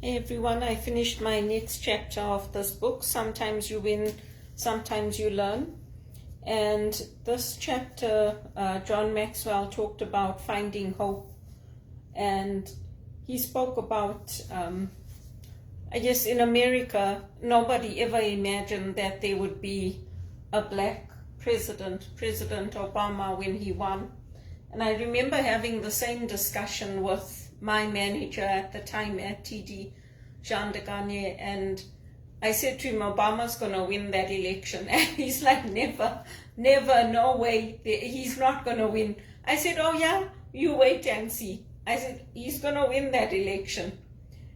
Hey everyone, I finished my next chapter of this book, Sometimes You Win, Sometimes You Learn. And this chapter, John Maxwell talked about finding hope. And he spoke about, I guess in America, nobody ever imagined that there would be a black president, President Obama, when he won. And I remember having the same discussion with my manager at the time at TD, Jean de Gagne, and I said to him, Obama's going to win that election. And he's like, never, no way, he's not going to win. I said, oh yeah, you wait and see. I said, he's going to win that election.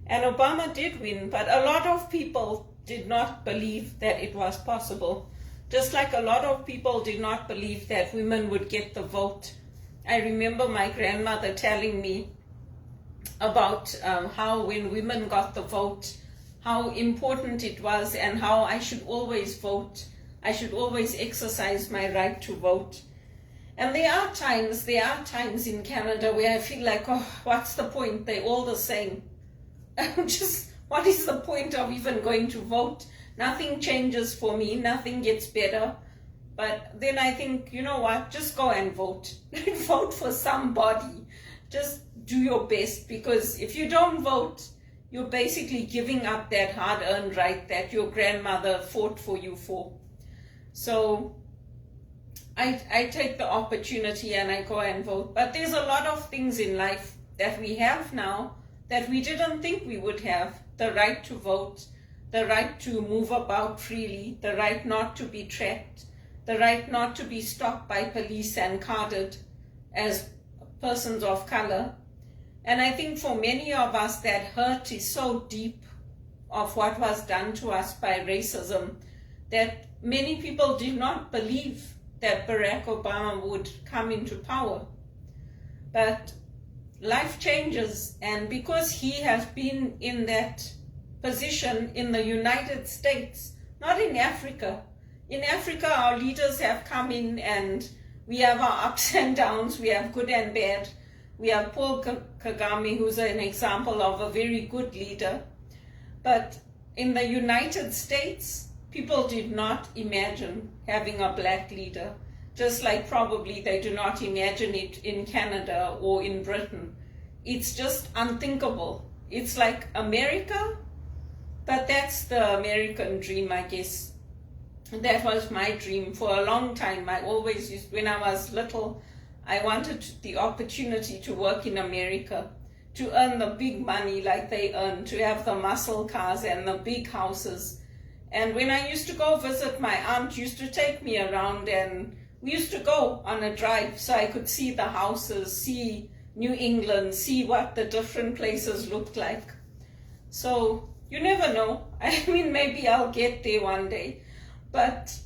And Obama did win, but a lot of people did not believe that it was possible. Just like a lot of people did not believe that women would get the vote. I remember my grandmother telling me about how when women got the vote, how important it was and how I should always vote. I should always exercise my right to vote. And there are times in Canada where I feel like, oh, what's the point? They're all the same. What is the point of even going to vote? Nothing changes for me. Nothing gets better. But then I think, you know what? Just go and vote. Vote for somebody. Just do your best, because if you don't vote, you're basically giving up that hard-earned right that your grandmother fought for you for. So I take the opportunity and I go and vote. But there's a lot of things in life that we have now that we didn't think we would have. The right to vote, the right to move about freely, the right not to be tracked, the right not to be stopped by police and carded as persons of color. And I think for many of us that hurt is so deep of what was done to us by racism that many people did not believe that Barack Obama would come into power. But life changes, and because he has been in that position in the United States, not in Africa. In Africa, our leaders have come in and we have our ups and downs, we have good and bad. We have Paul Kagame, who's an example of a very good leader. But in the United States, people did not imagine having a black leader, just like probably they do not imagine it in Canada or in Britain. It's just unthinkable. It's like America, but that's the American dream, I guess. That was my dream for a long time. I always used, when I was little, I wanted the opportunity to work in America, to earn the big money like they earn, to have the muscle cars and the big houses. And when I used to go visit, my aunt used to take me around, and we used to go on a drive so I could see the houses, see New England, see what the different places looked like. So you never know. I mean, maybe I'll get there one day, but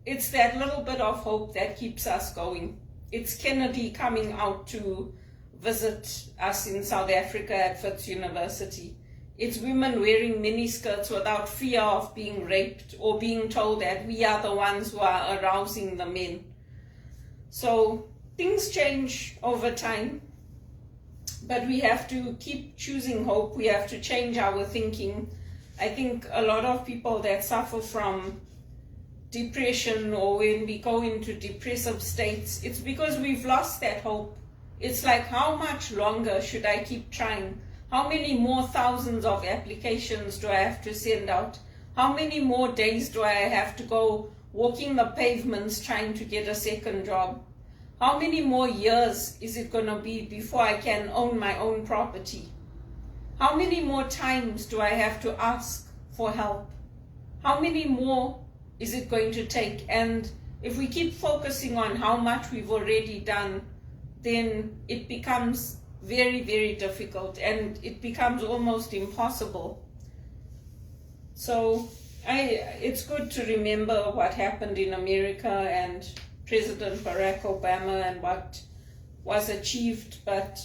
it's that little bit of hope that keeps us going. It's Kennedy coming out to visit us in South Africa at Wits University. It's women wearing miniskirts without fear of being raped or being told that we are the ones who are arousing the men. So things change over time, but we have to keep choosing hope. We have to change our thinking. I think a lot of people that suffer from depression, or when we go into depressive states, it's because we've lost that hope. It's like, how much longer should I keep trying? How many more thousands of applications do I have to send out? How many more days do I have to go walking the pavements trying to get a second job? How many more years is it going to be before I can own my own property? How many more times do I have to ask for help? How many more is it going to take? And if we keep focusing on how much we've already done, then it becomes very, very difficult, and it becomes almost impossible. So it's good to remember what happened in America and President Barack Obama and what was achieved, but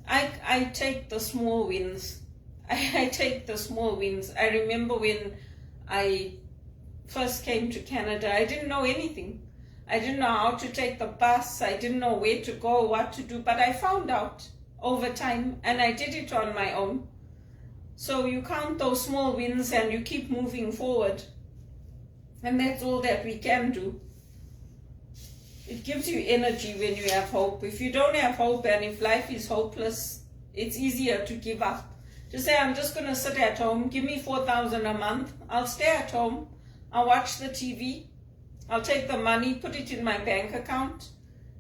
I take the small wins. I take the small wins. I remember when I first came to Canada, I didn't know anything. I didn't know how to take the bus. I didn't know where to go, what to do, but I found out over time, and I did it on my own. So you count those small wins and you keep moving forward. And that's all that we can do. It gives you energy when you have hope. If you don't have hope and if life is hopeless, it's easier to give up. To say, I'm just going to sit at home, give me 4,000 a month, I'll stay at home, I'll watch the TV, I'll take the money, put it in my bank account,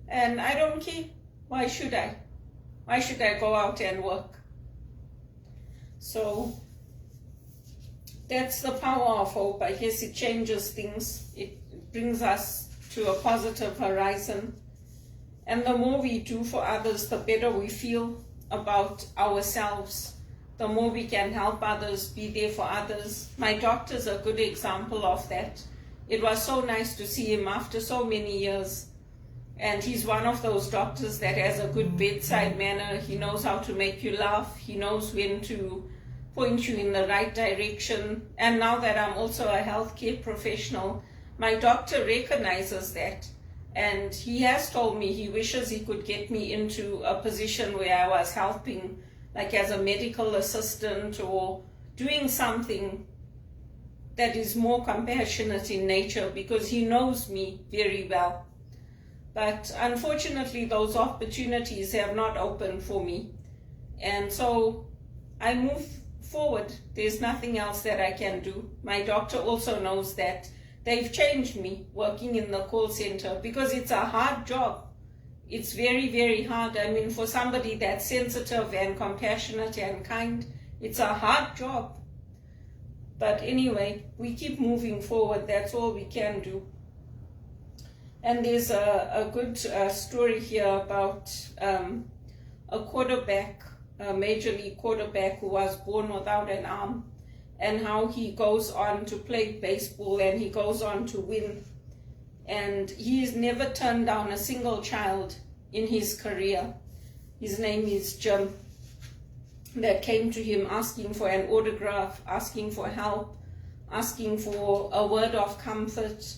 and I don't care. Why should I? Why should I go out and work? So that's the power of hope. I guess it changes things. It brings us to a positive horizon. And the more we do for others, the better we feel about ourselves. The more we can help others, be there for others. My doctor's a good example of that. It was so nice to see him after so many years. And he's one of those doctors that has a good bedside manner. He knows how to make you laugh. He knows when to point you in the right direction. And now that I'm also a healthcare professional, my doctor recognizes that. And he has told me he wishes he could get me into a position where I was helping, like as a medical assistant or doing something that is more compassionate in nature, because he knows me very well. But unfortunately, those opportunities have not opened for me. And so I move forward. There's nothing else that I can do. My doctor also knows that. They've changed me working in the call center because it's a hard job. It's very, very hard. I mean, for somebody that's sensitive and compassionate and kind, it's a hard job. But anyway, we keep moving forward. That's all we can do. And there's a good story here about a quarterback, a major league quarterback who was born without an arm, and how he goes on to play baseball and he goes on to win. And he's never turned down a single child in his career. His name is Jim, that came to him asking for an autograph, asking for help, asking for a word of comfort.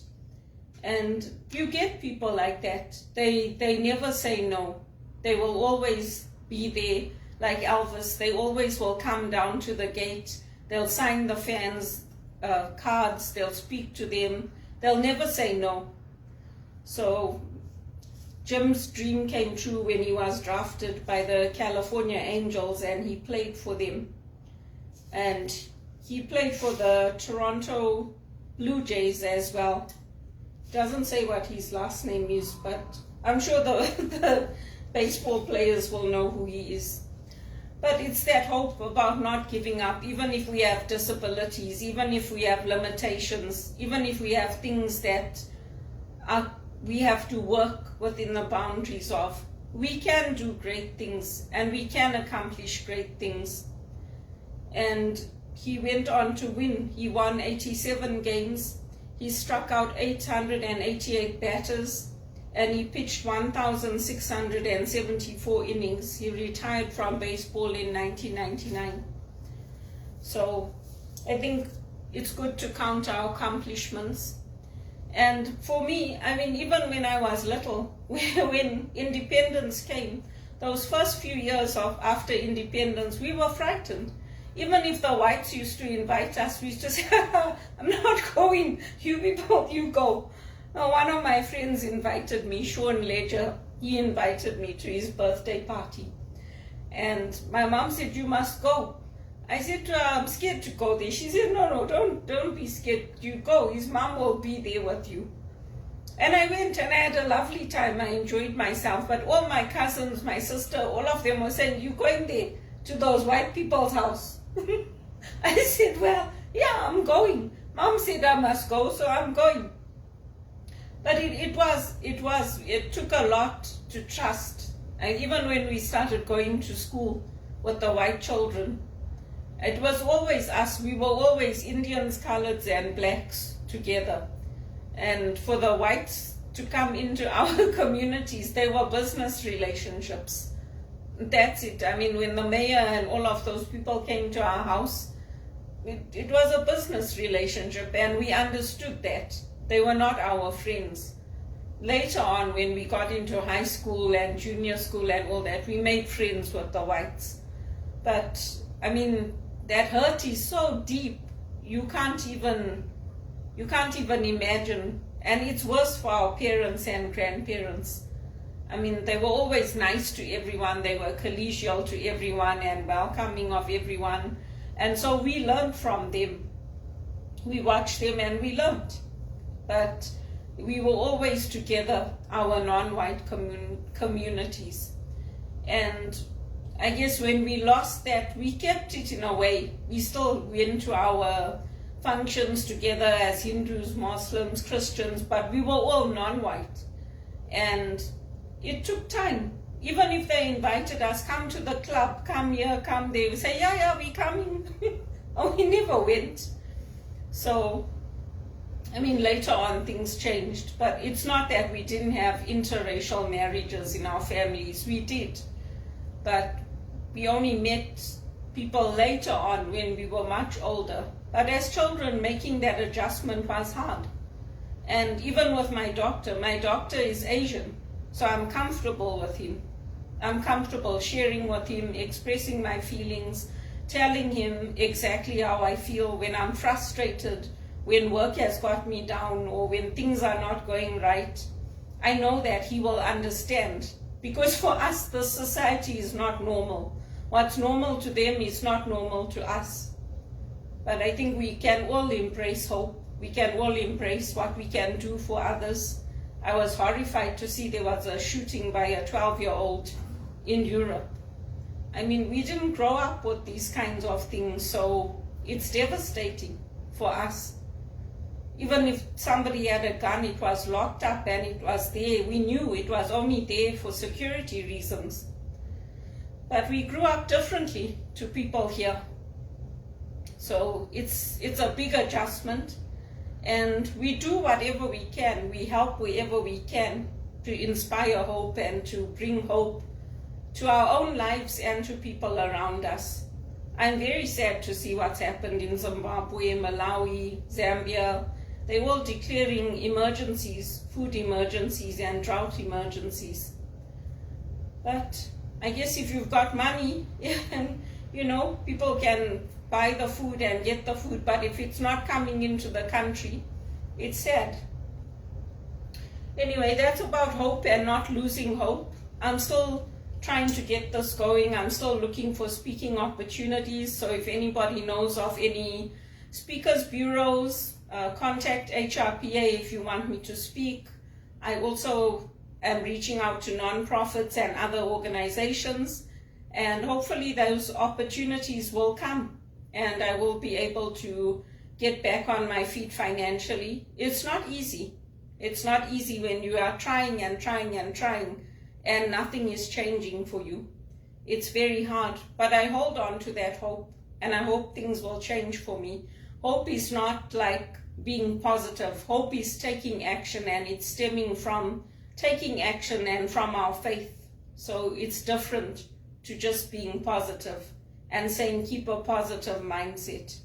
And you get people like that. They never say no. They will always be there, like Elvis. They always will come down to the gate. They'll sign the fans' cards. They'll speak to them. They'll never say no. So Jim's dream came true when he was drafted by the California Angels, and he played for them. And he played for the Toronto Blue Jays as well. Doesn't say what his last name is, but I'm sure the baseball players will know who he is. But it's that hope about not giving up, even if we have disabilities, even if we have limitations, even if we have things that we have to work within the boundaries of. We can do great things and we can accomplish great things. And he went on to win. He won 87 games. He struck out 888 batters, and he pitched 1,674 innings. He retired from baseball in 1999. So I think it's good to count our accomplishments. And for me, I mean, even when I was little, when independence came, those first few years after independence, we were frightened. Even if the whites used to invite us, we used to say, I'm not going, you people, you go. Now, one of my friends invited me, Sean Ledger, he invited me to his birthday party. And my mom said, you must go. I said to her, I'm scared to go there. She said, no, don't be scared, you go. His mom will be there with you. And I went and I had a lovely time. I enjoyed myself. But all my cousins, my sister, all of them were saying, you going there to those white people's house? I said, well, yeah, I'm going. Mom said I must go, so I'm going. But it took a lot to trust. And even when we started going to school with the white children, it was always us. We were always Indians, coloreds, and blacks together. And for the whites to come into our communities, they were business relationships. That's it. I mean, when the mayor and all of those people came to our house, it was a business relationship, and we understood that. They were not our friends. Later on, when we got into high school and junior school and all that, we made friends with the whites. But, I mean, that hurt is so deep, you can't even imagine. And it's worse for our parents and grandparents. I mean, they were always nice to everyone, they were collegial to everyone and welcoming of everyone. And so we learned from them. We watched them and we learned. But we were always together, our non-white communities. And I guess when we lost that, we kept it in a way. We still went to our functions together as Hindus, Muslims, Christians, but we were all non-white. And it took time. Even if they invited us, come to the club, come here, come there, we say, yeah, we're coming. Oh, we never went. So, I mean, later on things changed, but it's not that we didn't have interracial marriages in our families. We did, but we only met people later on when we were much older. But as children, making that adjustment was hard. And even with my doctor is Asian, so I'm comfortable with him. I'm comfortable sharing with him, expressing my feelings, telling him exactly how I feel when I'm frustrated, when work has got me down, or when things are not going right. I know that he will understand, because for us, this society is not normal. What's normal to them is not normal to us. But I think we can all embrace hope. We can all embrace what we can do for others. I was horrified to see there was a shooting by a 12-year-old in Europe. I mean, we didn't grow up with these kinds of things, so it's devastating for us. Even if somebody had a gun, it was locked up and it was there. We knew it was only there for security reasons. But we grew up differently to people here. So it's a big adjustment, and we do whatever we can. We help wherever we can to inspire hope and to bring hope to our own lives and to people around us. I'm very sad to see what's happened in Zimbabwe, Malawi, Zambia. They're all declaring emergencies, food emergencies and drought emergencies. But I guess if you've got money, people can buy the food and get the food, but if it's not coming into the country, it's sad. Anyway, that's about hope and not losing hope. I'm still trying to get this going. I'm still looking for speaking opportunities. So if anybody knows of any speakers bureaus, contact HRPA if you want me to speak. I also am reaching out to nonprofits and other organizations, and hopefully those opportunities will come and I will be able to get back on my feet financially. It's not easy. It's not easy when you are trying and trying and trying and nothing is changing for you. It's very hard, but I hold on to that hope, and I hope things will change for me. Hope is not like being positive. Hope is taking action, and it's stemming from taking action and from our faith. So it's different to just being positive and saying keep a positive mindset.